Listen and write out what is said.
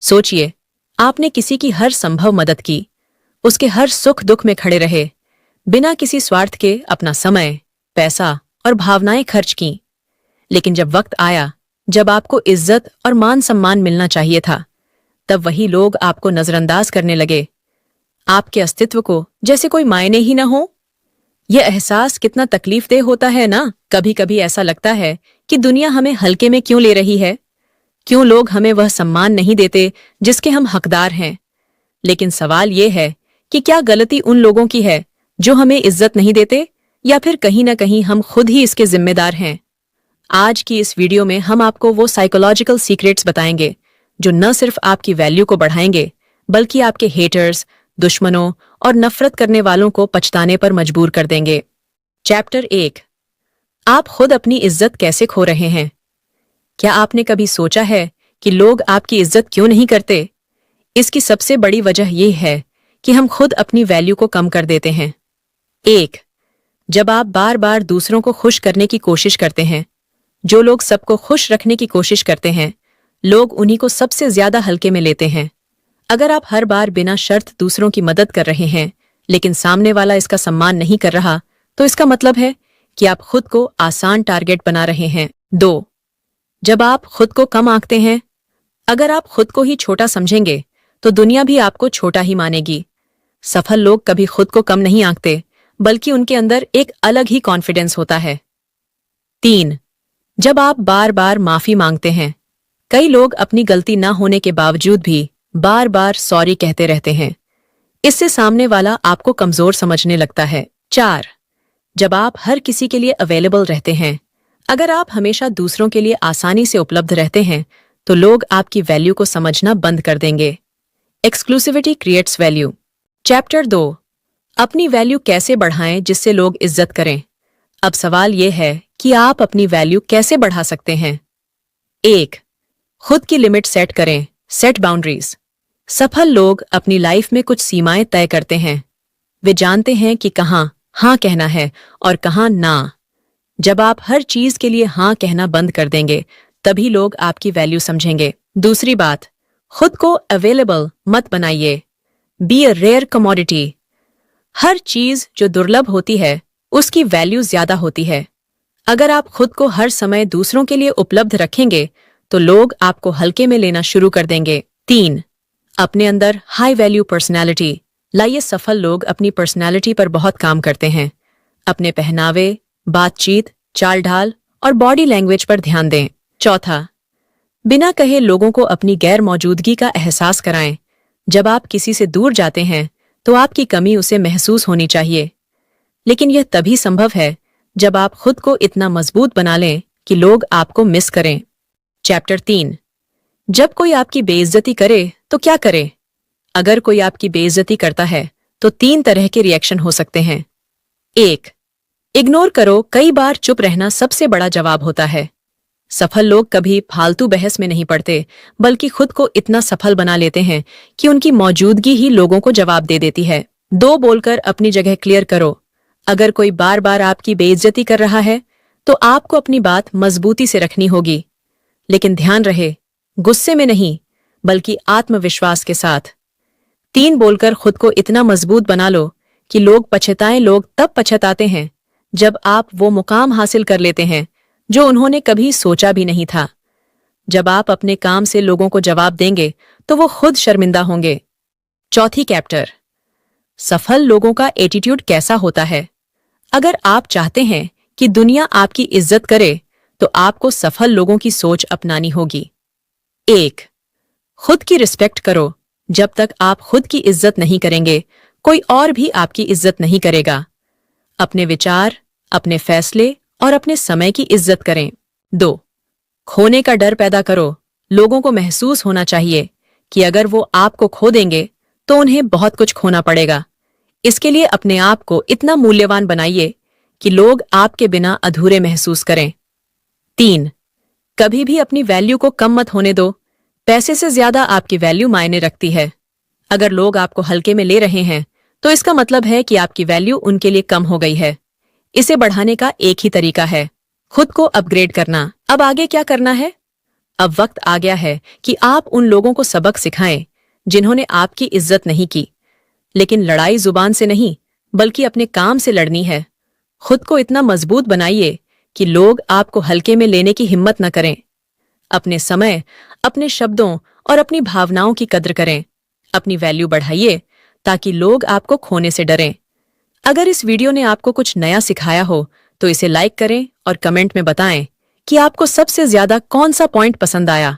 सोचिए, आपने किसी की हर संभव मदद की, उसके हर सुख दुख में खड़े रहे, बिना किसी स्वार्थ के अपना समय, पैसा और भावनाएं खर्च की। लेकिन जब वक्त आया, जब आपको इज्जत और मान सम्मान मिलना चाहिए था, तब वही लोग आपको नजरअंदाज करने लगे, आपके अस्तित्व को जैसे कोई मायने ही न हो। यह एहसास कितना तकलीफदेह होता है ना। कभी कभी ऐसा लगता है कि दुनिया हमें हल्के में क्यों ले रही है, क्यों लोग हमें वह सम्मान नहीं देते जिसके हम हकदार हैं। लेकिन सवाल यह है कि क्या गलती उन लोगों की है जो हमें इज्जत नहीं देते, या फिर कहीं ना कहीं हम खुद ही इसके जिम्मेदार हैं। आज की इस वीडियो में हम आपको वो साइकोलॉजिकल सीक्रेट्स बताएंगे जो न सिर्फ आपकी वैल्यू को बढ़ाएंगे, बल्कि आपके हेटर्स, दुश्मनों और नफरत करने वालों को पछताने पर मजबूर कर देंगे। चैप्टर 1, आप खुद अपनी इज्जत कैसे खो रहे हैं। क्या आपने कभी सोचा है कि लोग आपकी इज्जत क्यों नहीं करते? इसकी सबसे बड़ी वजह यह है कि हम खुद अपनी वैल्यू को कम कर देते हैं। 1, जब आप बार बार दूसरों को खुश करने की कोशिश करते हैं। जो लोग सबको खुश रखने की कोशिश करते हैं, लोग उन्हीं को सबसे ज्यादा हल्के में लेते हैं। अगर आप हर बार बिना शर्त दूसरों की मदद कर रहे हैं, लेकिन सामने वाला इसका सम्मान नहीं कर रहा, तो इसका मतलब है कि आप खुद को आसान टारगेट बना रहे हैं। 2, जब आप खुद को कम आंकते हैं। अगर आप खुद को ही छोटा समझेंगे, तो दुनिया भी आपको छोटा ही मानेगी। सफल लोग कभी खुद को कम नहीं आंकते, बल्कि उनके अंदर एक अलग ही कॉन्फिडेंस होता है। 3, जब आप बार बार माफी मांगते हैं। कई लोग अपनी गलती न होने के बावजूद भी बार बार सॉरी कहते रहते हैं। इससे सामने वाला आपको कमजोर समझने लगता है। 4, जब आप हर किसी के लिए अवेलेबल रहते हैं। अगर आप हमेशा दूसरों के लिए आसानी से उपलब्ध रहते हैं, तो लोग आपकी वैल्यू को समझना बंद कर देंगे। Exclusivity creates value. चैप्टर 2, अपनी वैल्यू कैसे बढ़ाएं जिससे लोग इज्जत करें। अब सवाल यह है कि आप अपनी वैल्यू कैसे बढ़ा सकते हैं। 1, खुद की लिमिट सेट करें। Set boundaries. सफल लोग अपनी लाइफ में कुछ सीमाएं तय करते हैं। वे जानते हैं कि कहाँ हाँ कहना है और कहाँ ना। जब आप हर चीज के लिए हाँ कहना बंद कर देंगे, तभी लोग आपकी वैल्यू समझेंगे। दूसरी बात, खुद को अवेलेबल मत बनाइए। Be a rare commodity. हर चीज जो दुर्लभ होती है, उसकी वैल्यू ज्यादा होती है। अगर आप खुद को हर समय दूसरों के लिए उपलब्ध रखेंगे, तो लोग आपको हल्के में लेना शुरू कर देंगे। 3, अपने अंदर हाई वैल्यू पर्सनैलिटी लाइए। सफल लोग अपनी पर्सनैलिटी पर बहुत काम करते हैं। अपने पहनावे, बातचीत, चाल ढाल और बॉडी लैंग्वेज पर ध्यान दें। 4, बिना कहे लोगों को अपनी गैर मौजूदगी का एहसास कराएं। जब आप किसी से दूर जाते हैं, तो आपकी कमी उसे महसूस होनी चाहिए। लेकिन यह तभी संभव है जब आप खुद को इतना मजबूत बना लें कि लोग आपको मिस करें। चैप्टर 3, जब कोई आपकी बेइज्जती करे तो क्या करे। अगर कोई आपकी बेइज्जती करता है, तो 3 तरह के रिएक्शन हो सकते हैं। 1, इग्नोर करो। कई बार चुप रहना सबसे बड़ा जवाब होता है। सफल लोग कभी फालतू बहस में नहीं पड़ते, बल्कि खुद को इतना सफल बना लेते हैं कि उनकी मौजूदगी ही लोगों को जवाब दे देती है। 2, बोलकर अपनी जगह क्लियर करो। अगर कोई बार बार आपकी बेइज्जती कर रहा है, तो आपको अपनी बात मजबूती से रखनी होगी। लेकिन ध्यान रहे, गुस्से में नहीं, बल्कि आत्मविश्वास के साथ। 3, बोलकर खुद को इतना मजबूत बना लो कि लोग पछताएं। लोग तब पछताते हैं जब आप वो मुकाम हासिल कर लेते हैं जो उन्होंने कभी सोचा भी नहीं था। जब आप अपने काम से लोगों को जवाब देंगे, तो वो खुद शर्मिंदा होंगे। चौथी चैप्टर, सफल लोगों का एटीट्यूड कैसा होता है। अगर आप चाहते हैं कि दुनिया आपकी इज्जत करे, तो आपको सफल लोगों की सोच अपनानी होगी। 1, खुद की रिस्पेक्ट करो। जब तक आप खुद की इज्जत नहीं करेंगे, कोई और भी आपकी इज्जत नहीं करेगा। अपने विचार, अपने फैसले और अपने समय की इज्जत करें। 2, खोने का डर पैदा करो। लोगों को महसूस होना चाहिए कि अगर वो आपको खो देंगे, तो उन्हें बहुत कुछ खोना पड़ेगा। इसके लिए अपने आप को इतना मूल्यवान बनाइए कि लोग आपके बिना अधूरे महसूस करें। 3, कभी भी अपनी वैल्यू को कम मत होने दो। पैसे से ज्यादा आपकी वैल्यू मायने रखती है। अगर लोग आपको हल्के में ले रहे हैं, तो इसका मतलब है कि आपकी वैल्यू उनके लिए कम हो गई है। इसे बढ़ाने का एक ही तरीका है, खुद को अपग्रेड करना। अब आगे क्या करना है? अब वक्त आ गया है कि आप उन लोगों को सबक सिखाएं जिन्होंने आपकी इज्जत नहीं की। लेकिन लड़ाई जुबान से नहीं, बल्कि अपने काम से लड़नी है। खुद को इतना मजबूत बनाइए कि लोग आपको हल्के में लेने की हिम्मत न करें। अपने समय, अपने शब्दों और अपनी भावनाओं की कद्र करें। अपनी वैल्यू बढ़ाइए ताकि लोग आपको खोने से डरें। अगर इस वीडियो ने आपको कुछ नया सिखाया हो तो इसे लाइक करें और कमेंट में बताएं कि आपको सबसे ज्यादा कौन सा पॉइंट पसंद आया।